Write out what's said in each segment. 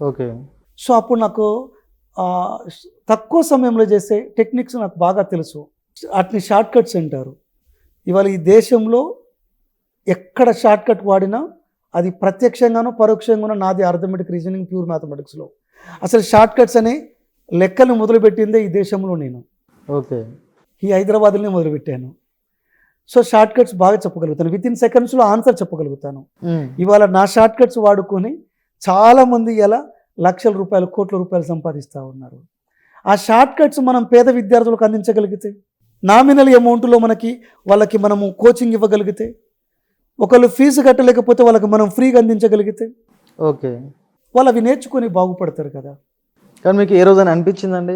Okay. So, అప్పుడు నాకు ఆహ్, తక్కువ సమయంలో చేసే టెక్నిక్స్ నాకు బాగా తెలుసు. ఆటిని షార్ట్ కట్స్ అంటారు. ఇవాళ ఈ దేశంలో ఎక్కడ షార్ట్ కట్ వాడినా అది ప్రత్యక్షంగానో, పరోక్షంగానో నాది అర్థమెటిక్ రీజనింగ్ ప్యూర్ మ్యాథమెటిక్స్‌లో. అసలు షార్ట్ కట్స్ అనే లెక్కలు మొదలుపెట్టిందే ఈ దేశంలో నేను. ఓకే. ఈ హైదరాబాద్‌లోనే మొదలుపెట్టాను. సో, షార్ట్ కట్స్ బాగా చెప్పగలుగుతాను. వితిన్ సెకండ్స్‌లో ఆన్సర్ చెప్పగలుగుతాను. హ్మ్. ఇవాళ నా షార్ట్ కట్స్ వాడుకొని చాలామంది ఇలా లక్షల రూపాయలు, కోట్ల రూపాయలు సంపాదిస్తూ ఉన్నారు. ఆ షార్ట్ కట్స్ మనం పేద విద్యార్థులకు అందించగలిగితే, నామినల్ అమౌంట్‌లో వాళ్ళకి మనము కోచింగ్ ఇవ్వగలిగితే, ఒకళ్ళు ఫీజు కట్టలేకపోతే వాళ్ళకి మనం ఫ్రీగా అందించగలిగితే, ఓకే. వాళ్ళు అవి నేర్చుకొని బాగుపడతారు కదా! కానీ మీకు ఏ రోజైనా అనిపించిందండి?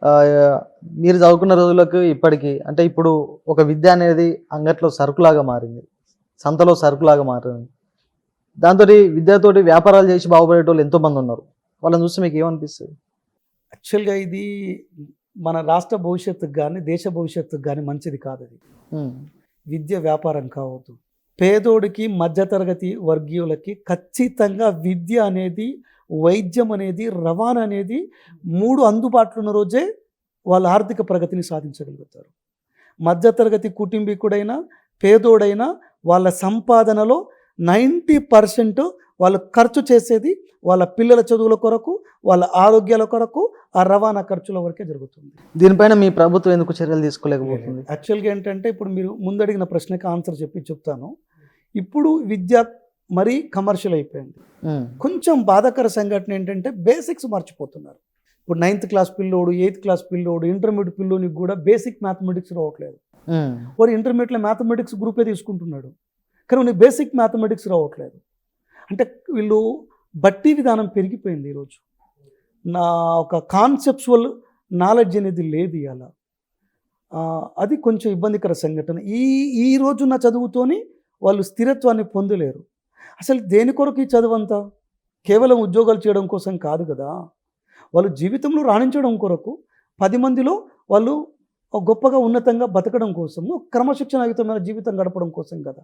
ఆహ్, మీరు చదువుకున్న రోజులకు ఇప్పటికి అంటే ఇప్పుడు ఒక విద్య అనేది అంగట్లో సరుకులాగా మారింది. సంతలో సరుకులాగా మారింది. దాంతోటి విద్యతోటి వ్యాపారాలు చేసి బాగుపడేటోళ్ళు ఎంతోమందున్నారు. వాళ్ళని చూస్తే మీకేమనిపిస్తది? యాక్చువల్‌గా ఇది మన రాష్ట్ర భవిష్యత్తుకు గానీ, దేశ భవిష్యత్తుకు గానీ మంచిది కాదది. హ్మ్. విద్య వ్యాపారం కావద్దు. పేదోడికి, మధ్యతరగతి వర్గీయులకి ఖచ్చితంగా విద్య అనేది, వైద్యం అనేది, రవాణా అనేది 3 అందుబాటులో ఉన్న రోజే వాళ్ళు ఆర్థిక ప్రగతిని సాధించగలుగుతారు. మధ్యతరగతి కుటుంబీకుడైనా, పేదోడైనా వాళ్ళ సంపాదనలో 90% వాళ్ళు ఖర్చు చేసేది వాళ్ళ పిల్లల చదువుల కొరకు, వాళ్ళ ఆరోగ్యాల కొరకు, ఆ రవాణా ఖర్చుల వరకే జరుగుతుంది. దీనిపైన మీ ప్రభుత్వం ఎందుకు చర్యలు తీసుకోలేకపోతుంది? యాక్చువల్‌గా ఏంటంటే ఇప్పుడు మీరు ముందడిగిన ప్రశ్నకి ఆన్సర్ చెప్తాను. ఇప్పుడు విద్య మరీ కమర్షియల్ అయిపోయింది. హ్మ్. కొంచెం బాధాకర సంఘటన ఏంటంటే బేసిక్స్ మర్చిపోతున్నారు. ఇప్పుడు 9థ్ క్లాస్ పిల్లోడు, 8థ్ క్లాస్ పిల్లోడు, ఇంటర్మీడియేట్ పిల్లోనికి కూడా బేసిక్ మ్యాథమెటిక్స్ రావట్లేదు. హ్మ్. వాడు ఇంటర్మీడియేట్‌లో మ్యాథమెటిక్స్ గ్రూపే తీసుకుంటున్నాడు. కానీ వానికి బేసిక్ మ్యాథమెటిక్స్ రావట్లేదు. అంటే వీళ్ళు బట్టి విధానం పెరిగిపోయింది ఈరోజు. నా ఒక కాన్సెప్చువల్ నాలెడ్జ్ అనేది లేదు ఇయాల. అది కొంచెం ఇబ్బందికర సంఘటన. ఈ ఈ రోజున్న చదువుతోని వాళ్ళు స్థిరత్వాన్ని పొందలేరు. అసలు దేని కొరకు ఈ చదువంతా? కేవలం ఉద్యోగాలు చేయడం కోసం కాదు కదా! వాళ్ళు జీవితంలో రాణించడం కొరకు, 10 మందిలో వాళ్ళు గొప్పగా ఉన్నతంగా బతకడం కోసము, క్రమశిక్షణాయుతమైన జీవితం గడపడం కోసం కదా!